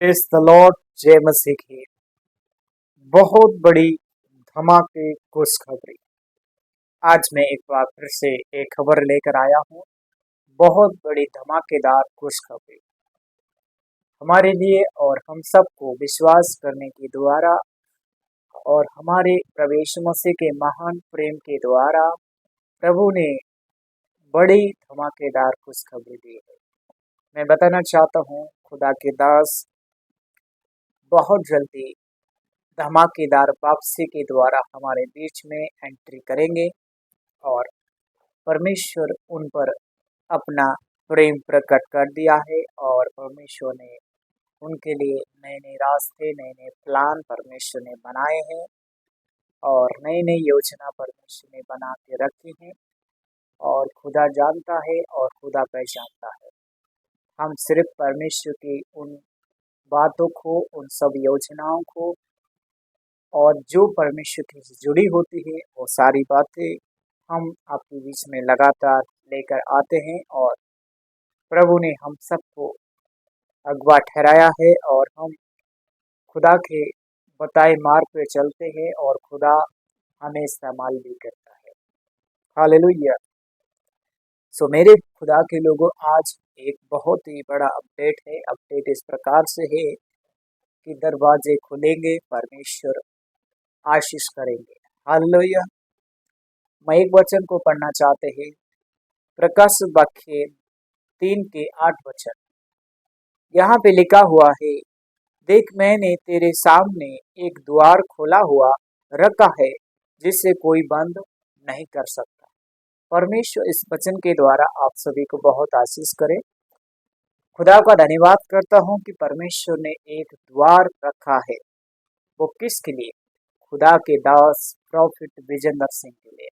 इस the Lord जय मसीह की बहुत बड़ी धमाके खुशखबरी। आज मैं एक बार फिर से एक खबर लेकर आया हूँ। बहुत बड़ी धमाकेदार खुशखबरी हमारे लिए और हम सबको विश्वास करने के द्वारा और हमारे प्रवेश मसीह के महान प्रेम के द्वारा प्रभु ने बड़ी धमाकेदार खुशखबरी दी है। मैं बताना चाहता हूँ खुदा के दास बहुत जल्दी धमाकेदार वापसी के द्वारा हमारे बीच में एंट्री करेंगे और परमेश्वर उन पर अपना प्रेम प्रकट कर दिया है और परमेश्वर ने उनके लिए नए नए रास्ते नए नए प्लान परमेश्वर ने बनाए हैं और नई नई योजना परमेश्वर ने बना के रखी है और खुदा जानता है और खुदा पहचानता है। हम सिर्फ परमेश्वर की उन बातों को उन सब योजनाओं को और जो परमेश्वर की से जुड़ी होती है वो सारी बातें हम आपके बीच में लगातार लेकर आते हैं और प्रभु ने हम सबको अगवा ठहराया है और हम खुदा के बताए मार्ग पे चलते हैं और खुदा हमें इस्तेमाल भी करता है। हालेलुया। सो मेरे खुदा के लोगों, आज एक बहुत ही बड़ा अपडेट है। अपडेट इस प्रकार से है कि दरवाजे खुलेंगे, परमेश्वर आशीष करेंगे। हालेलुया। मैं एक वचन को पढ़ना चाहते हैं, प्रकाश वाक्य 3 के 8 वचन। यहाँ पे लिखा हुआ है, देख मैंने तेरे सामने एक द्वार खोला हुआ रखा है जिसे कोई बंद नहीं कर सकता। परमेश्वर इस वचन के द्वारा आप सभी को बहुत आशीष करे। खुदा का धन्यवाद करता हूँ कि परमेश्वर ने एक द्वार रखा है। वो किसके लिए? खुदा के दास प्रॉफिट विजेंद्र सिंह के लिए।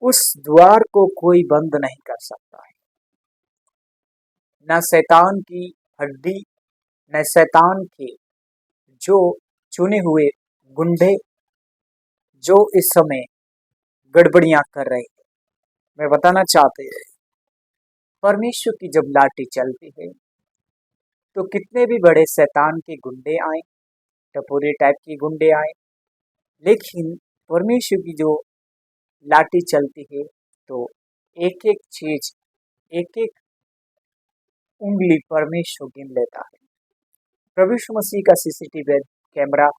उस द्वार को कोई बंद नहीं कर सकता है। न शैतान की हड्डी, न शैतान के जो चुने हुए गुंडे जो इस समय गड़बड़ियां कर रहे हैं। मैं बताना चाहते हैं, परमेश्वर की जब लाठी चलती है तो कितने भी बड़े शैतान के गुंडे आए, टपोरी टाइप के गुंडे आए, लेकिन परमेश्वर की जो लाठी चलती है तो एक एक चीज, एक एक उंगली परमेश्वर गिन लेता है। प्रभु यीशु मसीह का सीसीटीवी कैमरा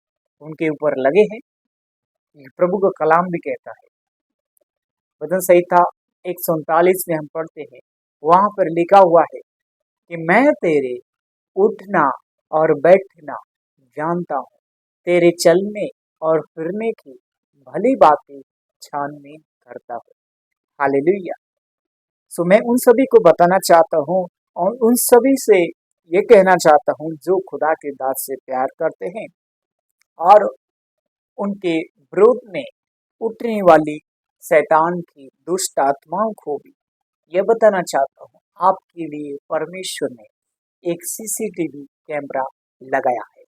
उनके ऊपर लगे हैं। प्रभु का कलाम भी कहता है, वचन संहिता 139 में हम पढ़ते हैं, वहां पर लिखा हुआ है कि मैं तेरे उठना और बैठना जानता हूँ, तेरे चलने और फिरने की भली बातें छानबीन करता हूँ। हालेलुया। सो मैं उन सभी को बताना चाहता हूँ और उन सभी से ये कहना चाहता हूँ जो खुदा के दास से प्यार करते हैं और उनके विरोध में उठने वाली शैतान की दुष्ट आत्माओं को भी यह बताना चाहता हूँ, आपके लिए परमेश्वर ने एक सीसीटीवी कैमरा लगाया है।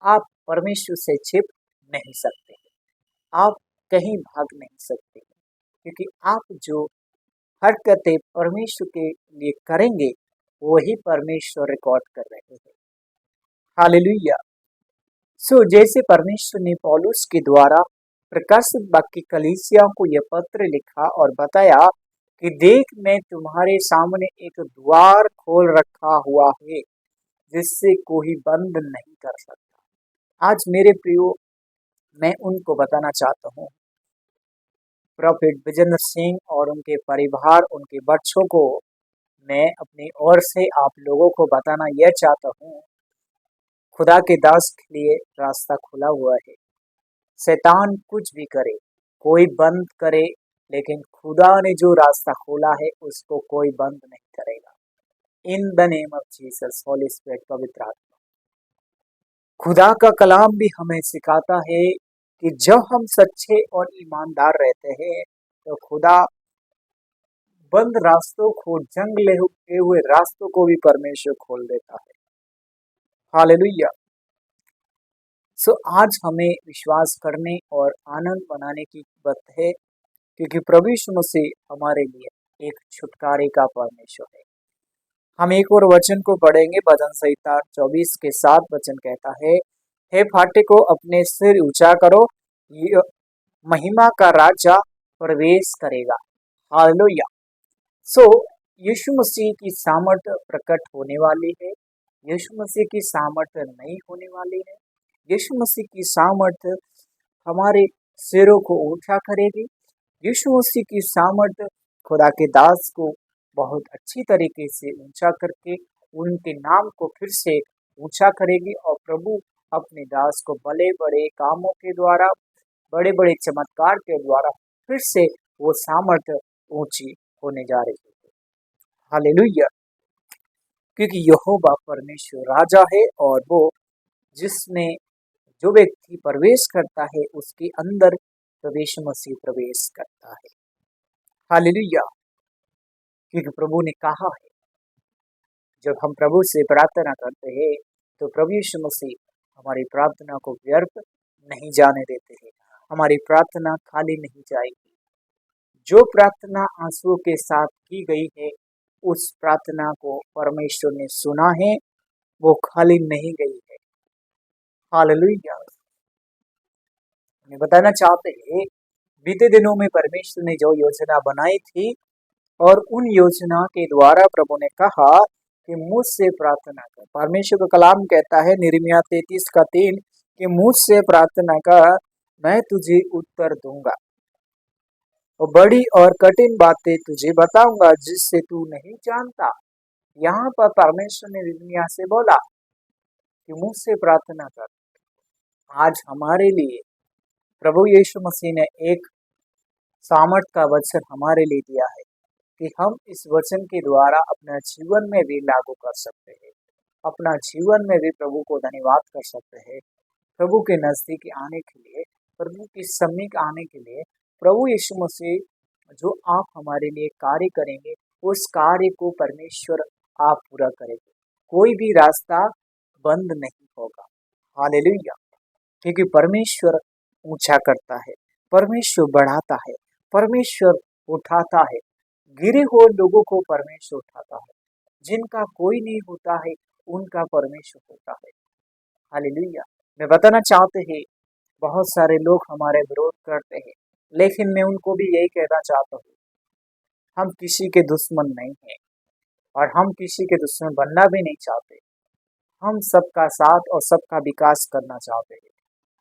आप परमेश्वर से छिप नहीं सकते, आप कहीं भाग नहीं सकते, क्योंकि आप जो हरकतें परमेश्वर के लिए करेंगे वही परमेश्वर रिकॉर्ड कर रहे हैं। हालेलुया। सो जैसे परमेश्वर ने पौलुस के द्वारा प्रकाशित वाक्य कलीसिया को यह पत्र लिखा और बताया कि देख मैं तुम्हारे सामने एक द्वार खोल रखा हुआ है जिससे कोई बंद नहीं कर सकता। आज मेरे प्रियो, मैं उनको बताना चाहता हूँ, प्रॉफिट विजेंद्र सिंह और उनके परिवार, उनके बच्चों को मैं अपनी ओर से आप लोगों को बताना यह चाहता हूँ, खुदा के दास के लिए रास्ता खुला हुआ है। शैतान कुछ भी करे, कोई बंद करे, लेकिन खुदा ने जो रास्ता खोला है उसको कोई बंद नहीं करेगा। In the name of Jesus, Holi spirit, पवित्र आत्मा। खुदा का कलाम भी हमें सिखाता है कि जब हम सच्चे और ईमानदार रहते हैं तो खुदा बंद रास्तों को, जंग ले हुए रास्तों को भी परमेश्वर खोल देता है। हालेलुया। सो आज हमें विश्वास करने और आनंद मनाने की बात है, क्योंकि प्रभु यीशु मसीह हमारे लिए एक छुटकारे का परमेश्वर है। हम एक और वचन को पढ़ेंगे। भजन संहिता 24 के 7 वचन कहता है, हे फाटकों अपने सिर ऊंचा करो, ये महिमा का राजा प्रवेश करेगा। हालेलुया। सो यीशु मसीह की सामर्थ प्रकट होने वाली है। यीशु मसीह की सामर्थ नहीं होने वाली है। यीशु मसीह की सामर्थ हमारे सिरों को ऊंचा करेगी। यीशु मसीह की सामर्थ खुदा के दास को बहुत अच्छी तरीके से ऊंचा करके उनके नाम को फिर से ऊंचा करेगी, और प्रभु अपने दास को बड़े बड़े कामों के द्वारा, बड़े बड़े चमत्कार के द्वारा फिर से वो सामर्थ ऊंची होने जा रही है। हालेलुया। क्योंकि यहोवा परमेश्वर राजा है, और वो जिसमें जो व्यक्ति प्रवेश करता है उसके अंदर प्रवेश मसीह प्रवेश करता है। हालेलुया। क्योंकि प्रभु ने कहा है, जब हम प्रभु से प्रार्थना करते हैं तो प्रभु यीशु मसीह हमारी प्रार्थना को व्यर्थ नहीं जाने देते हैं। हमारी प्रार्थना खाली नहीं जाएगी। जो प्रार्थना आंसुओं के साथ की गई है, उस प्रार्थना को परमेश्वर ने सुना है, वो खाली नहीं गई है। हालेलुया। मैं बताना चाहते हैं, बीते दिनों में परमेश्वर ने जो योजना बनाई थी, और उन योजना के द्वारा प्रभु ने कहा कि मुझसे प्रार्थना कर। परमेश्वर का कलाम कहता है निर्मिया 33:3 कि मुझसे प्रार्थना कर, मैं तुझे उत्तर दूंगा और बड़ी और कठिन बातें तुझे बताऊंगा जिससे तू नहीं जानता। यहाँ पर परमेश्वर ने निर्मिया से बोला कि मुझसे प्रार्थना कर। आज हमारे लिए प्रभु यीशु मसीह ने एक सामर्थ का वचन हमारे लिए दिया है कि हम इस वचन के द्वारा अपना जीवन में भी लागू कर सकते हैं। अपना जीवन में भी प्रभु को धन्यवाद कर सकते हैं। प्रभु के नजदीक आने के लिए, प्रभु के समीप आने के लिए, प्रभु यीशु मसीह जो आप हमारे लिए कार्य करेंगे, उस कार्य को परमेश्वर आप पूरा करेंगे। कोई भी रास्ता बंद नहीं होगा। हालेलुया। क्योंकि परमेश्वर ऊंचा करता है, परमेश्वर बढ़ाता है, परमेश्वर उठाता है। गिरे हुए लोगों को परमेश्वर उठाता है। जिनका कोई नहीं होता है, उनका परमेश्वर होता है। हालेलुया। मैं बताना चाहते हैं, बहुत सारे लोग हमारे विरोध करते हैं, लेकिन मैं उनको भी यही कहना चाहता हूँ, हम किसी के दुश्मन नहीं हैं, और हम किसी के दुश्मन बनना भी नहीं चाहते। हम सबका साथ और सबका विकास करना चाहते हैं।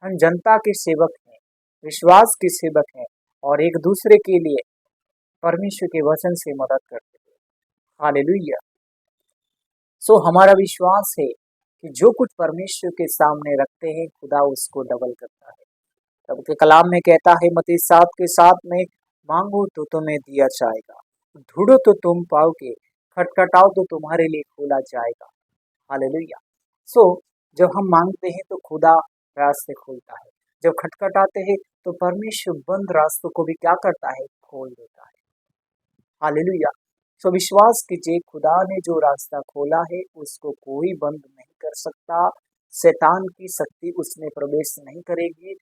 हम जनता के सेवक हैं, विश्वास के सेवक हैं, और एक दूसरे के लिए परमेश्वर के वचन से मदद करते हैं। हालेलुया। सो हमारा विश्वास है कि जो कुछ परमेश्वर के सामने रखते हैं, खुदा उसको डबल करता है। प्रभु के कलाम में कहता है मत्ती 7:7 में, मांगो तो तुम्हें दिया जाएगा, ढूंढो तो तुम पाओगे, खटखटाओ तो तुम्हारे लिए खोला जाएगा। हालेलुया। सो जब हम मांगते हैं तो खुदा रास्ते खोलता है। जब खटखटाते हैं तो परमेश्वर बंद रास्तों को भी क्या करता है, खोल देता है। हालेलुया। सो विश्वास कीजिए, खुदा ने जो रास्ता खोला है उसको कोई बंद नहीं कर सकता। शैतान की शक्ति उसमें प्रवेश नहीं करेगी।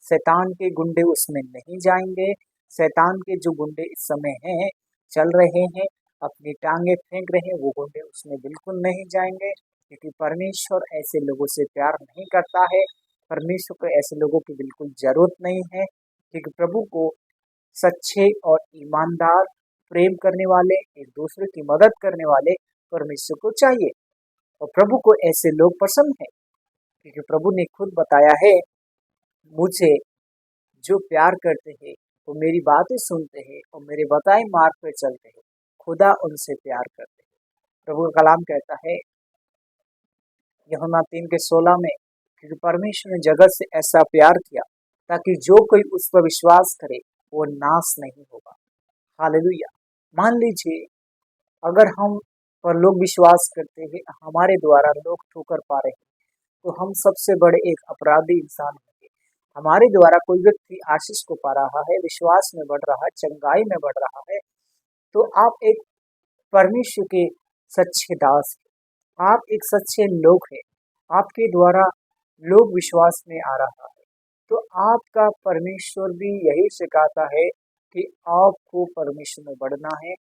शैतान के गुंडे उसमें नहीं जाएंगे। शैतान के जो गुंडे इस समय हैं, चल रहे हैं, अपनी टांगे फेंक रहे हैं, वो गुंडे उसमें बिल्कुल नहीं जाएंगे। क्योंकि परमेश्वर ऐसे लोगों से प्यार नहीं करता है। परमेश्वर को ऐसे लोगों की बिल्कुल जरूरत नहीं है। क्योंकि प्रभु को सच्चे और ईमानदार, प्रेम करने वाले, एक दूसरे की मदद करने वाले परमेश्वर को चाहिए, और प्रभु को ऐसे लोग पसंद है। क्योंकि प्रभु ने खुद बताया है, मुझे जो प्यार करते हैं वो मेरी बातें सुनते हैं और मेरे बताए मार्ग पर चलते हैं, खुदा उनसे प्यार करते हैं। प्रभु का कलाम कहता है यूहन्ना 3:16 में, क्योंकि परमेश्वर ने जगत से ऐसा प्यार किया ताकि जो कोई उस पर विश्वास करे वो नाश नहीं होगा। हालेलुया। मान लीजिए, अगर हम पर लोग विश्वास करते हैं, हमारे द्वारा लोग ठोकर पा रहे हैं, तो हम सबसे बड़े एक अपराधी इंसान होंगे। हमारे द्वारा कोई व्यक्ति आशीष को पा रहा है, विश्वास में बढ़ रहा है, चंगाई में बढ़ रहा है, तो आप एक परमेश्वर के सच्चे दास हैं। आप एक सच्चे लोग हैं। आपके द्वारा लोग विश्वास में आ रहा है, तो आपका परमेश्वर भी यही सिखाता है कि आपको परमेश्वर में बढ़ना है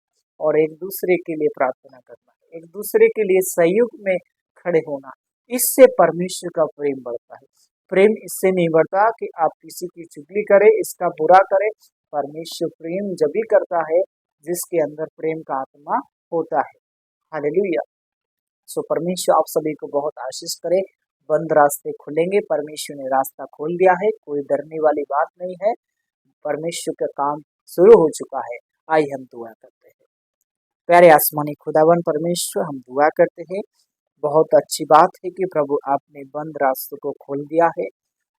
और एक दूसरे के लिए प्रार्थना करना है। एक दूसरे के लिए सहयोग में खड़े होना, इससे परमेश्वर का प्रेम बढ़ता है। प्रेम इससे नहीं बढ़ता कि आप किसी की चुगली करें, इसका बुरा करें। परमेश्वर प्रेम जब भी करता है जिसके अंदर प्रेम का आत्मा होता है। हालेलुया। सो परमेश्वर आप सभी को बहुत आशीष करे। बंद रास्ते खुलेंगे, परमेश्वर ने रास्ता खोल दिया है, कोई डरने वाली बात नहीं है। परमेश्वर का काम शुरू हो चुका है। आइए हम दुआ करते हैं। प्यारे आसमानी खुदावन परमेश्वर, हम दुआ करते हैं। बहुत अच्छी बात है कि प्रभु आपने बंद रास्तों को खोल दिया है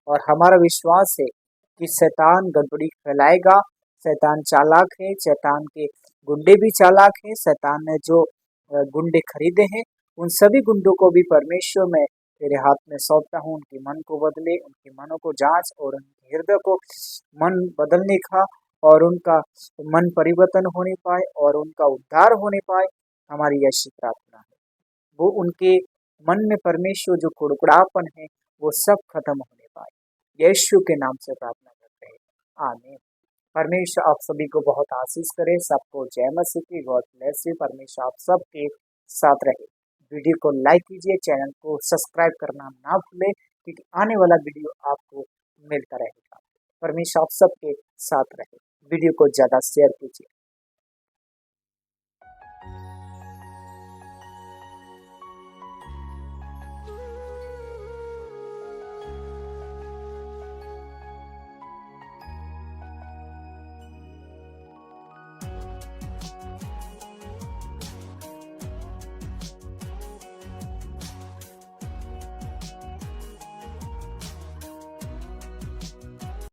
और हमारा विश्वास है कि शैतान गड़बड़ी फैलाएगा। शैतान चालाक है, शैतान के गुंडे भी चालाक हैं। शैतान ने जो गुंडे खरीदे हैं उन सभी गुंडों को भी परमेश्वर में तेरे हाथ में सौंपता हूँ। उनके मन को बदले, उनके मनों को जांच और उनके हृदय को मन बदलने का और उनका मन परिवर्तन होने पाए और उनका उद्धार होने पाए, हमारी ऐसी प्रार्थना है। वो उनके मन में परमेश्वर जो कुड़कुड़ापन है वो सब खत्म होने पाए। यीशु के नाम से प्रार्थना करते हैं, आमीन। परमेश्वर आप सभी को बहुत आशीष करे। सबको जय मसीह की। God bless you. परमेश्वर आप सबके साथ रहे। वीडियो को लाइक कीजिए, चैनल को सब्सक्राइब करना ना भूलें, क्योंकि आने वाला वीडियो आपको मिलता रहेगा। परमेश्वर आप सबके साथ रहे। वीडियो को ज़्यादा शेयर कीजिए।